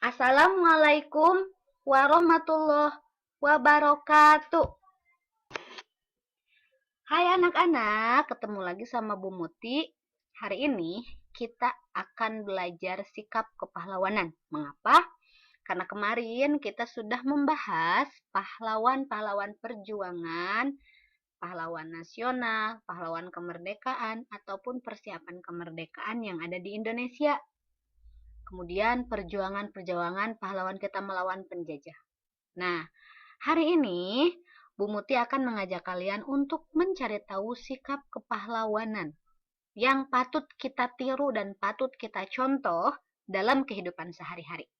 Assalamualaikum warahmatullahi wabarakatuh. Hai anak-anak, ketemu lagi sama Bu Muti. Hari ini kita akan belajar sikap kepahlawanan. Mengapa? Karena kemarin kita sudah membahas pahlawan-pahlawan perjuangan, pahlawan nasional, pahlawan kemerdekaan, ataupun persiapan kemerdekaan yang ada di Indonesia. Kemudian perjuangan-perjuangan pahlawan kita melawan penjajah. Nah, hari ini Bu Muti akan mengajak kalian untuk mencari tahu sikap kepahlawanan yang patut kita tiru dan patut kita contoh dalam kehidupan sehari-hari.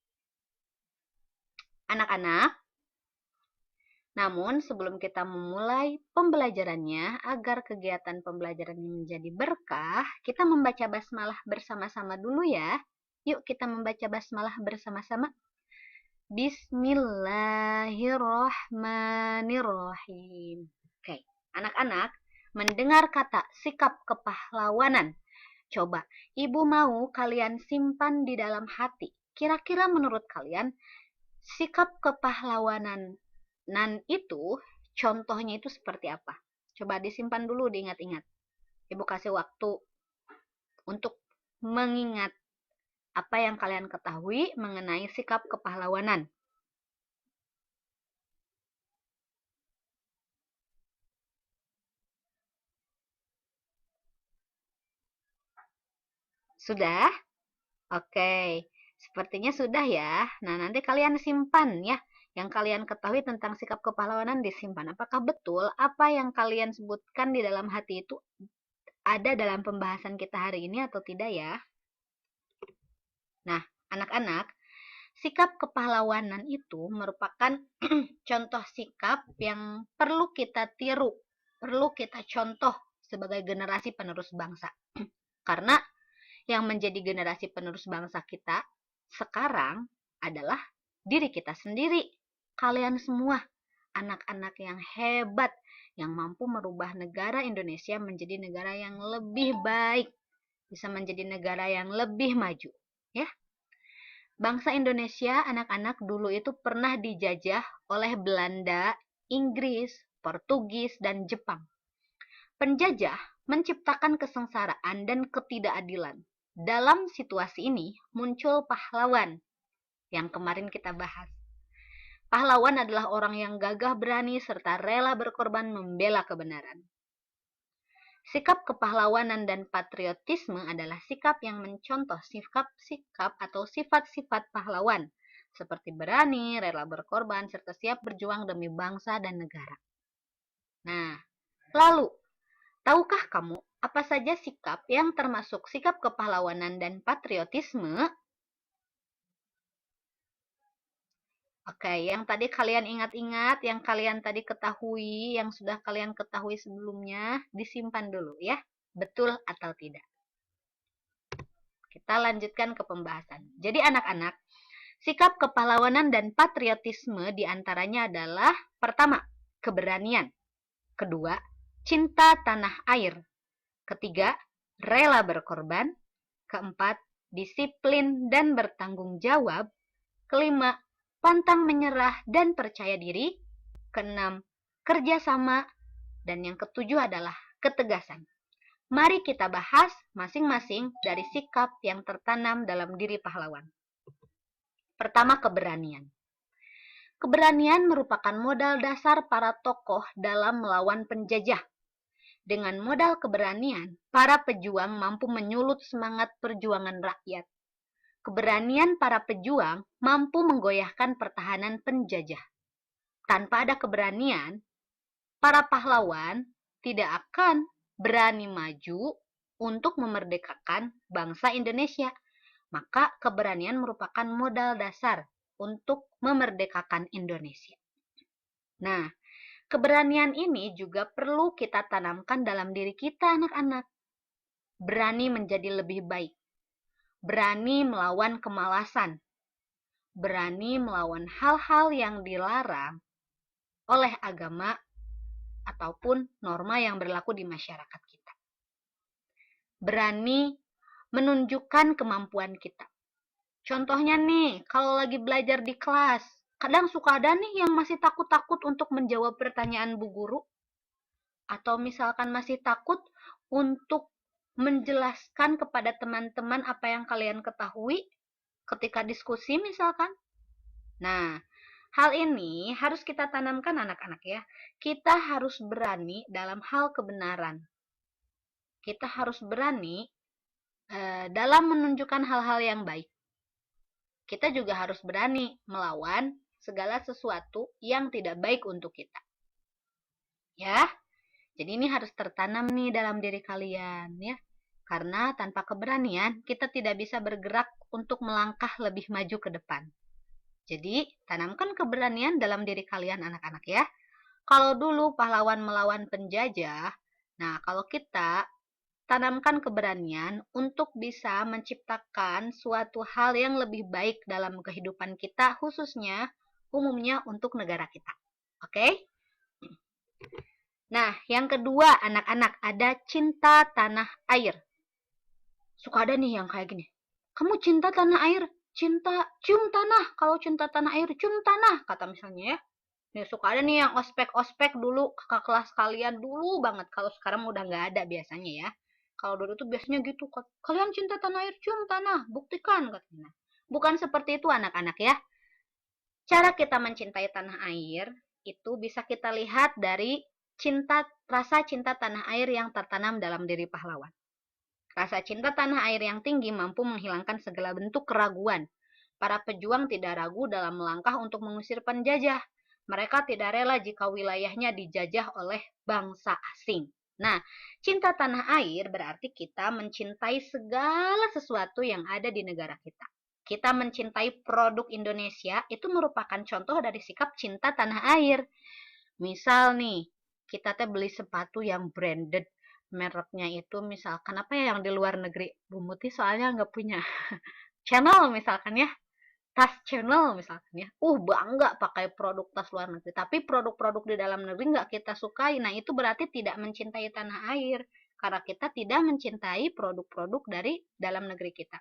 Anak-anak, namun sebelum kita memulai pembelajarannya, agar kegiatan pembelajarannya menjadi berkah, kita membaca basmalah bersama-sama dulu ya. Yuk kita membaca basmalah bersama-sama. Bismillahirrahmanirrahim. Oke, anak-anak, mendengar kata sikap kepahlawanan. Coba, Ibu mau kalian simpan di dalam hati. Kira-kira menurut kalian, sikap kepahlawanan itu, contohnya itu seperti apa? Coba disimpan dulu, diingat-ingat. Ibu kasih waktu untuk mengingat apa yang kalian ketahui mengenai sikap kepahlawanan. Sudah? Oke, sepertinya sudah ya. Nah, nanti kalian simpan ya. Yang kalian ketahui tentang sikap kepahlawanan disimpan. Apakah betul apa yang kalian sebutkan di dalam hati itu ada dalam pembahasan kita hari ini atau tidak ya? Nah, anak-anak, sikap kepahlawanan itu merupakan contoh sikap yang perlu kita tiru, perlu kita contoh sebagai generasi penerus bangsa. Karena yang menjadi generasi penerus bangsa kita sekarang adalah diri kita sendiri. Kalian semua, anak-anak yang hebat, yang mampu merubah negara Indonesia menjadi negara yang lebih baik, bisa menjadi negara yang lebih maju. Ya, bangsa Indonesia, anak-anak, dulu itu pernah dijajah oleh Belanda, Inggris, Portugis, dan Jepang. Penjajah menciptakan kesengsaraan dan ketidakadilan. Dalam situasi ini muncul pahlawan yang kemarin kita bahas. Pahlawan adalah orang yang gagah berani serta rela berkorban membela kebenaran. Sikap kepahlawanan dan patriotisme adalah sikap yang mencontoh sikap-sikap atau sifat-sifat pahlawan, seperti berani, rela berkorban, serta siap berjuang demi bangsa dan negara. Nah, lalu, tahukah kamu apa saja sikap yang termasuk sikap kepahlawanan dan patriotisme? Oke, yang tadi kalian ingat-ingat, yang kalian tadi ketahui, yang sudah kalian ketahui sebelumnya, disimpan dulu ya. Betul atau tidak? Kita lanjutkan ke pembahasan. Jadi anak-anak, sikap kepahlawanan dan patriotisme diantaranya adalah pertama, keberanian. Kedua, cinta tanah air. Ketiga, rela berkorban. Keempat, disiplin dan bertanggung jawab. Kelima, pantang menyerah dan percaya diri. Keenam, kerjasama. Dan yang ketujuh adalah ketegasan. Mari kita bahas masing-masing dari sikap yang tertanam dalam diri pahlawan. Pertama, keberanian. Keberanian merupakan modal dasar para tokoh dalam melawan penjajah. Dengan modal keberanian, para pejuang mampu menyulut semangat perjuangan rakyat. Keberanian para pejuang mampu menggoyahkan pertahanan penjajah. Tanpa ada keberanian, para pahlawan tidak akan berani maju untuk memerdekakan bangsa Indonesia. Maka keberanian merupakan modal dasar untuk memerdekakan Indonesia. Nah, keberanian ini juga perlu kita tanamkan dalam diri kita, anak-anak. Berani menjadi lebih baik. Berani melawan kemalasan. Berani melawan hal-hal yang dilarang oleh agama ataupun norma yang berlaku di masyarakat kita. Berani menunjukkan kemampuan kita. Contohnya nih, kalau lagi belajar di kelas, kadang suka ada nih yang masih takut-takut untuk menjawab pertanyaan bu guru, atau misalkan masih takut untuk menjelaskan kepada teman-teman apa yang kalian ketahui ketika diskusi misalkan. Nah, hal ini harus kita tanamkan anak-anak ya. Kita harus berani dalam hal kebenaran. Kita harus berani dalam menunjukkan hal-hal yang baik. Kita juga harus berani melawan segala sesuatu yang tidak baik untuk kita. Ya, jadi ini harus tertanam nih dalam diri kalian ya. Karena tanpa keberanian, kita tidak bisa bergerak untuk melangkah lebih maju ke depan. Jadi, tanamkan keberanian dalam diri kalian anak-anak ya. Kalau dulu pahlawan melawan penjajah, nah kalau kita tanamkan keberanian untuk bisa menciptakan suatu hal yang lebih baik dalam kehidupan kita, khususnya umumnya untuk negara kita. Oke? Nah, yang kedua anak-anak ada cinta tanah air. Suka ada nih yang kayak gini. Kamu cinta tanah air, cinta cium tanah. Kalau cinta tanah air, cium tanah, kata misalnya ya. Nih suka ada nih yang ospek-ospek dulu, kakak kelas kalian dulu banget. Kalau sekarang udah nggak ada biasanya ya. Kalau dulu tuh biasanya gitu, kalian cinta tanah air, cium tanah, buktikan katanya. Bukan seperti itu anak-anak ya. Cara kita mencintai tanah air itu bisa kita lihat dari rasa cinta tanah air yang tertanam dalam diri pahlawan. Rasa cinta tanah air yang tinggi mampu menghilangkan segala bentuk keraguan. Para pejuang tidak ragu dalam melangkah untuk mengusir penjajah. Mereka tidak rela jika wilayahnya dijajah oleh bangsa asing. Nah, cinta tanah air berarti kita mencintai segala sesuatu yang ada di negara kita. Kita mencintai produk Indonesia itu merupakan contoh dari sikap cinta tanah air. Misal nih, kita teh beli sepatu yang branded, mereknya itu misalkan apa ya yang di luar negeri. Bu Muti soalnya nggak punya channel misalkan ya, tas channel misalkan ya. Bangga pakai produk tas luar negeri. Tapi produk-produk di dalam negeri nggak kita sukai. Nah, itu berarti tidak mencintai tanah air. Karena kita tidak mencintai produk-produk dari dalam negeri kita.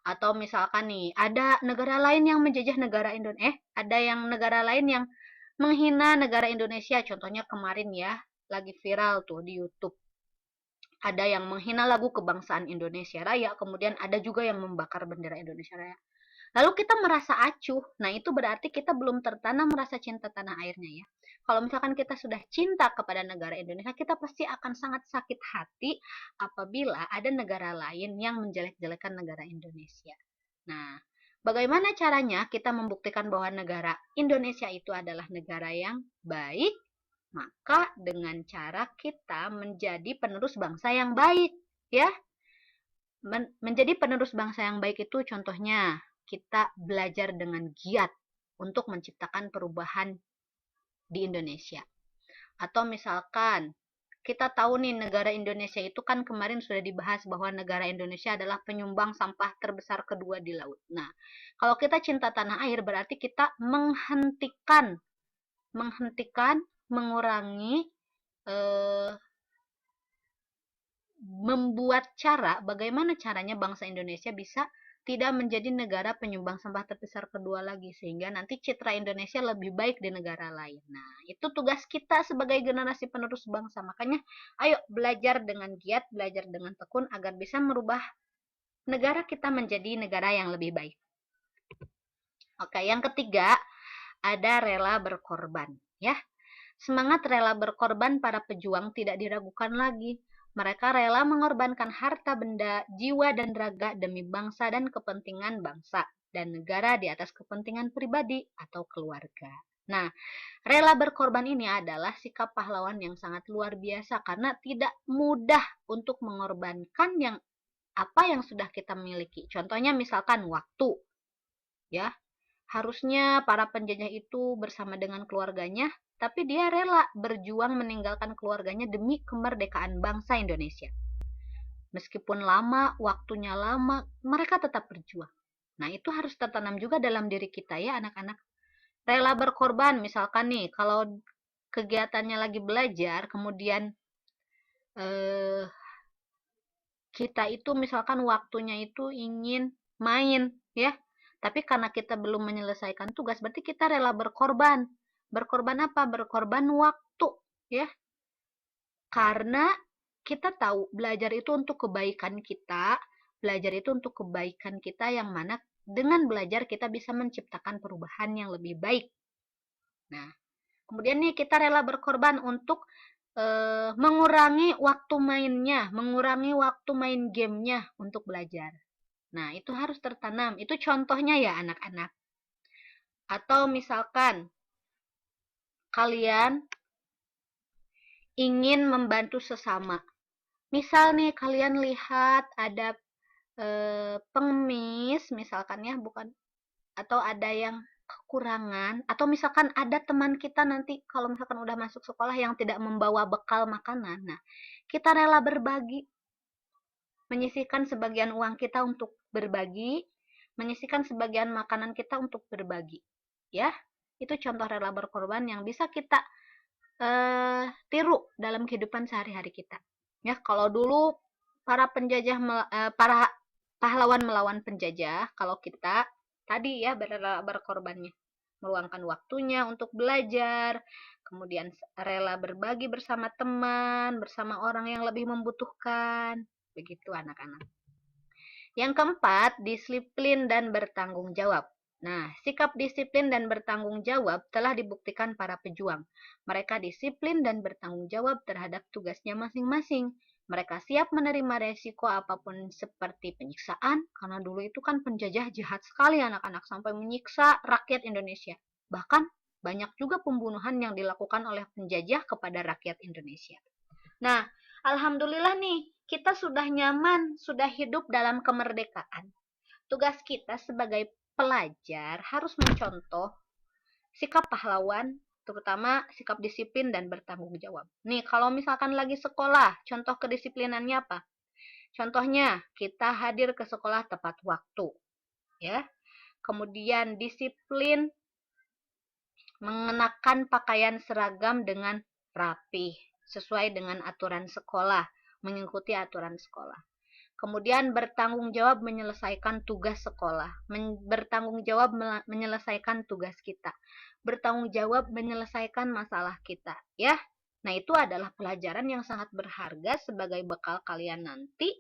Atau misalkan nih, ada negara lain yang menjajah negara Indonesia. Ada yang negara lain yang menghina negara Indonesia. Contohnya kemarin ya, lagi viral tuh di YouTube. Ada yang menghina lagu kebangsaan Indonesia Raya, kemudian ada juga yang membakar bendera Indonesia Raya. Lalu kita merasa acuh, nah itu berarti kita belum tertanam rasa cinta tanah airnya ya. Kalau misalkan kita sudah cinta kepada negara Indonesia, kita pasti akan sangat sakit hati apabila ada negara lain yang menjelek-jelekan negara Indonesia. Nah, bagaimana caranya kita membuktikan bahwa negara Indonesia itu adalah negara yang baik? Maka dengan cara kita menjadi penerus bangsa yang baik, ya. Menjadi penerus bangsa yang baik itu contohnya kita belajar dengan giat untuk menciptakan perubahan di Indonesia. Atau misalkan kita tahu nih negara Indonesia itu kan kemarin sudah dibahas bahwa negara Indonesia adalah penyumbang sampah terbesar kedua di laut. Nah, kalau kita cinta tanah air berarti kita menghentikan, mengurangi, membuat cara bagaimana caranya bangsa Indonesia bisa tidak menjadi negara penyumbang sampah terbesar kedua lagi, sehingga nanti citra Indonesia lebih baik di negara lain. Nah, itu tugas kita sebagai generasi penerus bangsa. Makanya, ayo belajar dengan giat, belajar dengan tekun agar bisa merubah negara kita menjadi negara yang lebih baik. Oke, yang ketiga, ada rela berkorban, ya. Semangat rela berkorban para pejuang tidak diragukan lagi. Mereka rela mengorbankan harta benda, jiwa, dan raga demi bangsa dan kepentingan bangsa dan negara di atas kepentingan pribadi atau keluarga. Nah, rela berkorban ini adalah sikap pahlawan yang sangat luar biasa karena tidak mudah untuk mengorbankan apa yang sudah kita miliki. Contohnya misalkan waktu, ya. Harusnya para penjajah itu bersama dengan keluarganya, tapi dia rela berjuang meninggalkan keluarganya demi kemerdekaan bangsa Indonesia. Meskipun lama, waktunya lama, mereka tetap berjuang. Nah, itu harus tertanam juga dalam diri kita ya anak-anak. Rela berkorban, misalkan nih, kalau kegiatannya lagi belajar, kemudian kita itu misalkan waktunya itu ingin main, ya. Tapi karena kita belum menyelesaikan tugas, berarti kita rela berkorban. Berkorban apa? Berkorban waktu, ya. Karena kita tahu belajar itu untuk kebaikan kita, belajar itu untuk kebaikan kita yang mana dengan belajar kita bisa menciptakan perubahan yang lebih baik. Nah, kemudian nih kita rela berkorban untuk mengurangi waktu mainnya, mengurangi waktu main gamenya untuk belajar. Nah, itu harus tertanam. Itu contohnya ya anak-anak. Atau misalkan kalian ingin membantu sesama. Misal nih kalian lihat ada pengemis misalkan ya, bukan, atau ada yang kekurangan, atau misalkan ada teman kita nanti kalau misalkan udah masuk sekolah yang tidak membawa bekal makanan. Nah, kita rela berbagi, menyisihkan sebagian uang kita untuk berbagi, menyisihkan sebagian makanan kita untuk berbagi. Ya, itu contoh rela berkorban yang bisa kita tiru dalam kehidupan sehari-hari kita. Ya, kalau dulu para penjajah, para pahlawan melawan penjajah, kalau kita tadi ya rela berkorbannya, meluangkan waktunya untuk belajar, kemudian rela berbagi bersama teman, bersama orang yang lebih membutuhkan, begitu anak-anak. Yang keempat, disiplin dan bertanggung jawab. Nah, sikap disiplin dan bertanggung jawab telah dibuktikan para pejuang. Mereka disiplin dan bertanggung jawab terhadap tugasnya masing-masing. Mereka siap menerima resiko apapun seperti penyiksaan, karena dulu itu kan penjajah jahat sekali anak-anak, sampai menyiksa rakyat Indonesia. Bahkan banyak juga pembunuhan yang dilakukan oleh penjajah kepada rakyat Indonesia. Nah, alhamdulillah nih, kita sudah nyaman, sudah hidup dalam kemerdekaan. Tugas kita sebagai pelajar harus mencontoh sikap pahlawan, terutama sikap disiplin dan bertanggung jawab. Nih, kalau misalkan lagi sekolah, contoh kedisiplinannya apa? Contohnya, kita hadir ke sekolah tepat waktu, ya. Kemudian disiplin mengenakan pakaian seragam dengan rapi, sesuai dengan aturan sekolah, mengikuti aturan sekolah. Kemudian bertanggung jawab menyelesaikan tugas sekolah, bertanggung jawab menyelesaikan tugas kita, bertanggung jawab menyelesaikan masalah kita, ya. Nah, itu adalah pelajaran yang sangat berharga sebagai bekal kalian nanti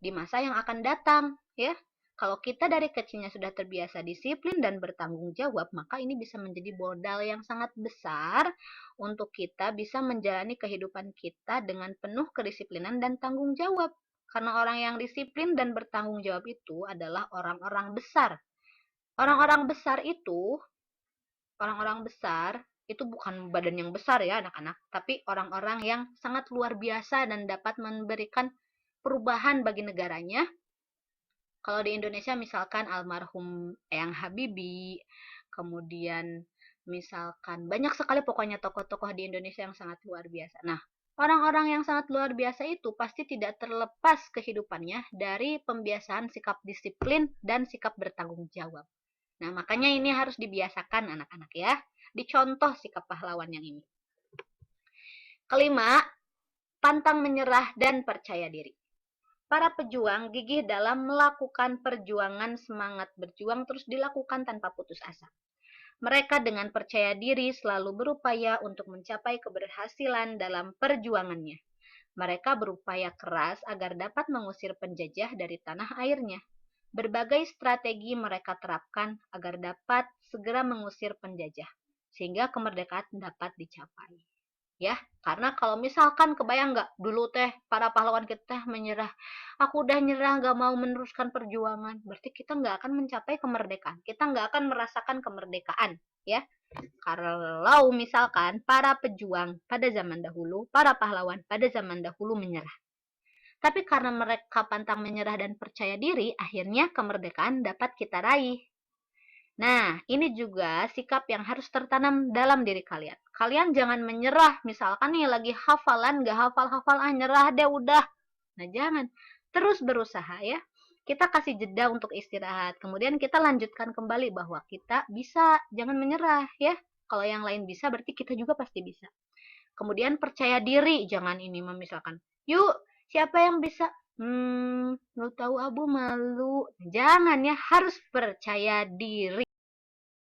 di masa yang akan datang, ya. Kalau kita dari kecilnya sudah terbiasa disiplin dan bertanggung jawab, maka ini bisa menjadi modal yang sangat besar untuk kita bisa menjalani kehidupan kita dengan penuh kedisiplinan dan tanggung jawab. Karena orang yang disiplin dan bertanggung jawab itu adalah orang-orang besar. Orang-orang besar itu, bukan badan yang besar ya anak-anak, tapi orang-orang yang sangat luar biasa dan dapat memberikan perubahan bagi negaranya. Kalau di Indonesia misalkan almarhum Eyang Habibie, kemudian misalkan banyak sekali pokoknya tokoh-tokoh di Indonesia yang sangat luar biasa. Nah, orang-orang yang sangat luar biasa itu pasti tidak terlepas kehidupannya dari pembiasaan sikap disiplin dan sikap bertanggung jawab. Nah, makanya ini harus dibiasakan anak-anak ya. Dicontoh sikap pahlawan yang ini. Kelima, pantang menyerah dan percaya diri. Para pejuang gigih dalam melakukan perjuangan, semangat berjuang terus dilakukan tanpa putus asa. Mereka dengan percaya diri selalu berupaya untuk mencapai keberhasilan dalam perjuangannya. Mereka berupaya keras agar dapat mengusir penjajah dari tanah airnya. Berbagai strategi mereka terapkan agar dapat segera mengusir penjajah, sehingga kemerdekaan dapat dicapai. Ya, karena kalau misalkan kebayang nggak dulu teh para pahlawan kita menyerah, aku udah nyerah nggak mau meneruskan perjuangan, berarti kita nggak akan mencapai kemerdekaan, kita nggak akan merasakan kemerdekaan, ya. Kalau misalkan para pejuang pada zaman dahulu, para pahlawan pada zaman dahulu menyerah, tapi karena mereka pantang menyerah dan percaya diri, akhirnya kemerdekaan dapat kita raih. Nah, ini juga sikap yang harus tertanam dalam diri kalian. Kalian jangan menyerah. Misalkan nih lagi hafalan, gak hafal-hafal, nyerah deh udah. Nah, jangan. Terus berusaha ya. Kita kasih jeda untuk istirahat. Kemudian kita lanjutkan kembali bahwa kita bisa. Jangan menyerah ya. Kalau yang lain bisa, berarti kita juga pasti bisa. Kemudian percaya diri. Jangan ini memisalkan. Yuk, siapa yang bisa Lo tahu Abu malu. Jangan ya, harus percaya diri.